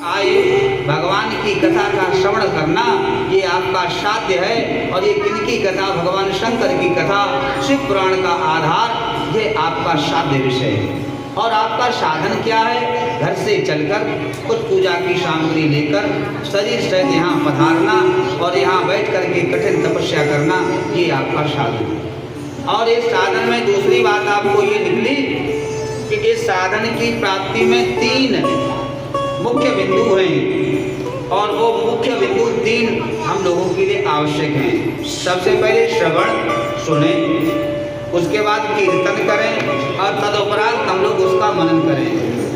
आए भगवान की कथा का श्रवण करना ये आपका साध्य है। और ये किनकी कथा? भगवान शंकर की कथा, शिव पुराण का आधार, ये आपका साध्य विषय है। और आपका साधन क्या है? घर से चलकर कुछ पूजा की सामग्री लेकर शरीर सहित यहाँ पधारना और यहाँ बैठ कर के कठिन तपस्या करना, ये आपका साधन है। और इस साधन में दूसरी बात आपको ये निकली कि इस साधन की प्राप्ति में 3 मुख्य बिंदु हैं और वो मुख्य बिंदु 3 हम लोगों के लिए आवश्यक हैं। सबसे पहले श्रवण सुने, उसके बाद कीर्तन करें और तदुपरांत हम लोग उसका मनन करें।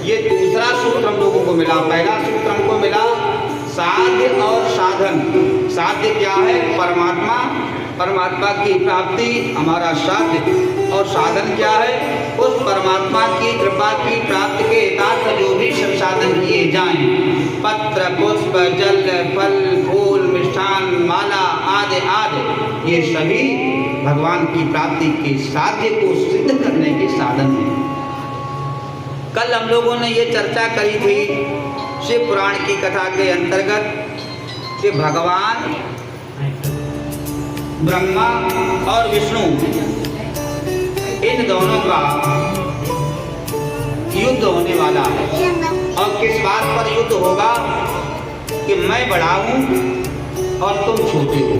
ये दूसरा सूत्र हम लोगों को मिला। पहला सूत्र हमको मिला साध्य और साधन। साध्य क्या है? परमात्मा, परमात्मा की प्राप्ति हमारा साध्य। और साधन क्या है? उस परमात्मा की कृपा की प्राप्ति के हितार्थ जो भी संसाधन किए जाएं, पत्र पुष्प जल फल फूल मिष्ठान माला आदि आदि, ये सभी भगवान की प्राप्ति के साध्य को सिद्ध करने के साधन हैं। कल हम लोगों ने ये चर्चा करी थी शिव पुराण की कथा के अंतर्गत कि भगवान ब्रह्मा और विष्णु इन दोनों का युद्ध होने वाला है। और किस बात पर युद्ध होगा? कि मैं बड़ा हूं और तुम छोटे हो।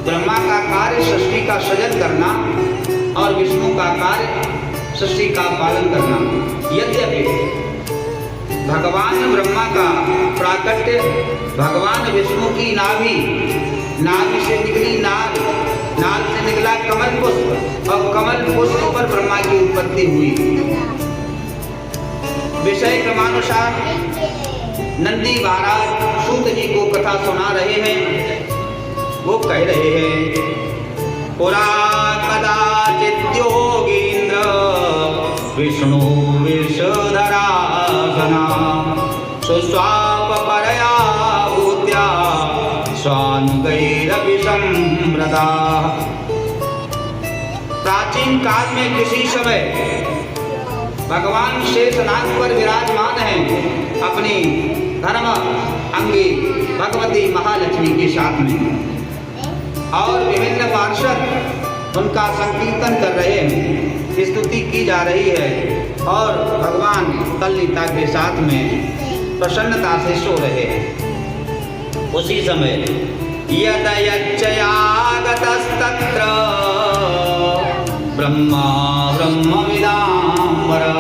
ब्रह्मा का कार्य सृष्टि का सृजन करना और विष्णु का कार्य सृष्टि का पालन करना। यद्यपि भगवान ब्रह्मा का प्राकट्य भगवान विष्णु की नाभि से निकली नाल, नाल से निकला कमल पुष्प और कमल पुष्प पर ब्रह्मा की उत्पत्ति हुई। विषय क्रमानुसार नंदी महाराज सूत जी को कथा सुना रहे हैं। वो कह रहे हैं, पुरा कदाचित् योगीन्द्र विष्णु विषधरा सना सुस्वाप परया भूत्या स्वानुगैरभिसंवृता। प्राचीन काल में किसी समय भगवान शेषनाग पर विराजमान हैं अपनी धर्म अंगी भगवती महालक्ष्मी के साथ में, और विभिन्न पार्षद उनका संकीर्तन कर रहे हैं, स्तुति की जा रही है और भगवान तल्लीता के साथ में प्रसन्नता से सो रहे हैं। उसी समय यदयच्चयागतस्तत्र ब्रह्मा ब्रह्मविदाम्बरा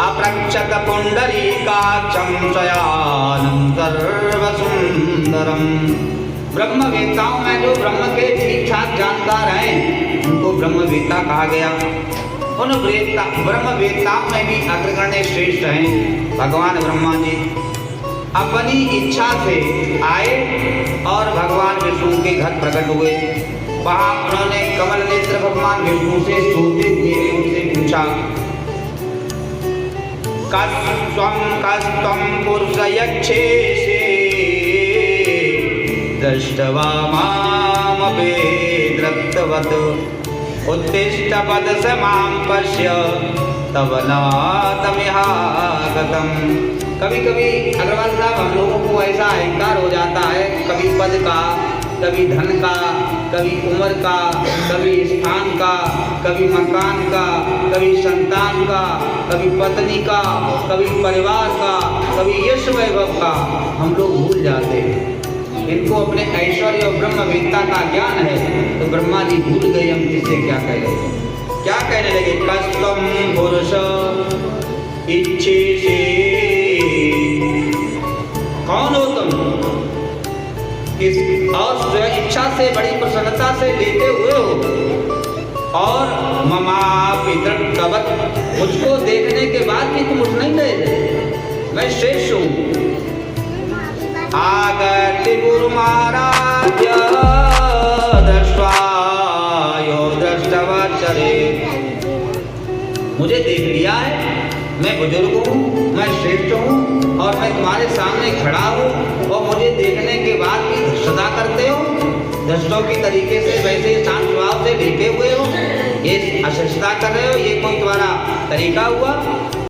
अप्रक्षत पुंडरीकाक्षं शयानं सर्वसुंदरम। ब्रह्मवेत्ताओं में जो ब्रह्म के ठीक ठाक जानकार हैं उनको ब्रह्मवेत्ता कहा गया। उन ब्रह्मवेत्ताओं में भी अग्रगण्य श्रेष्ठ हैं भगवान ब्रह्मा जी। अपनी इच्छा से आए और भगवान विष्णु के घर प्रकट हुए। वहां उन्होंने कमल नेत्र भगवान विष्णु से सोते हुए उनसे पूछा, कस्त्वं पुरुषयक्षेषे दृष्ट्वा मामपि दृप्तवत् उत्तिष्ठ पदस मां पश्य तव नातमिहागतम्। कभी कभी अग्रवाल साहब हम लोगों को ऐसा अहंकार हो जाता है, कभी पद का, कभी धन का, कभी उम्र का, कभी स्थान का, कभी मकान का, कभी संतान का, कभी पत्नी का, कभी परिवार का, कभी यश वैभव का, हम लोग भूल जाते हैं। इनको अपने ऐश्वर्य और ब्रह्मवेत्ता का ज्ञान है तो ब्रह्मा जी भूल गए हम किससे क्या कह रहे हैं। क्या कहने लगे? कस्त्वं पुरुष इच्छेषे, कौन हो तुम? किस और इच्छा से बड़ी प्रसन्नता से लेते हुए हो और ममापि दृप्तवत्, मुझको देखने के बाद भी तुम उठ नहीं गए। मैं शेष हूँ। आगति गुरु महाराज दृष्ट्वा यो दृष्टवचरे, मुझे देख लिया है, मैं बुजुर्ग हूँ, मैं श्रेष्ठ हूँ और मैं तुम्हारे सामने खड़ा हूँ और मुझे देखने के बाद भी धृष्टता करते हो, धृष्टों की तरीके से वैसे शांत स्वभाव से लेटे हुए हो, ये अशिष्टता कर रहे हो, ये कोई तुम्हारा तरीका हुआ?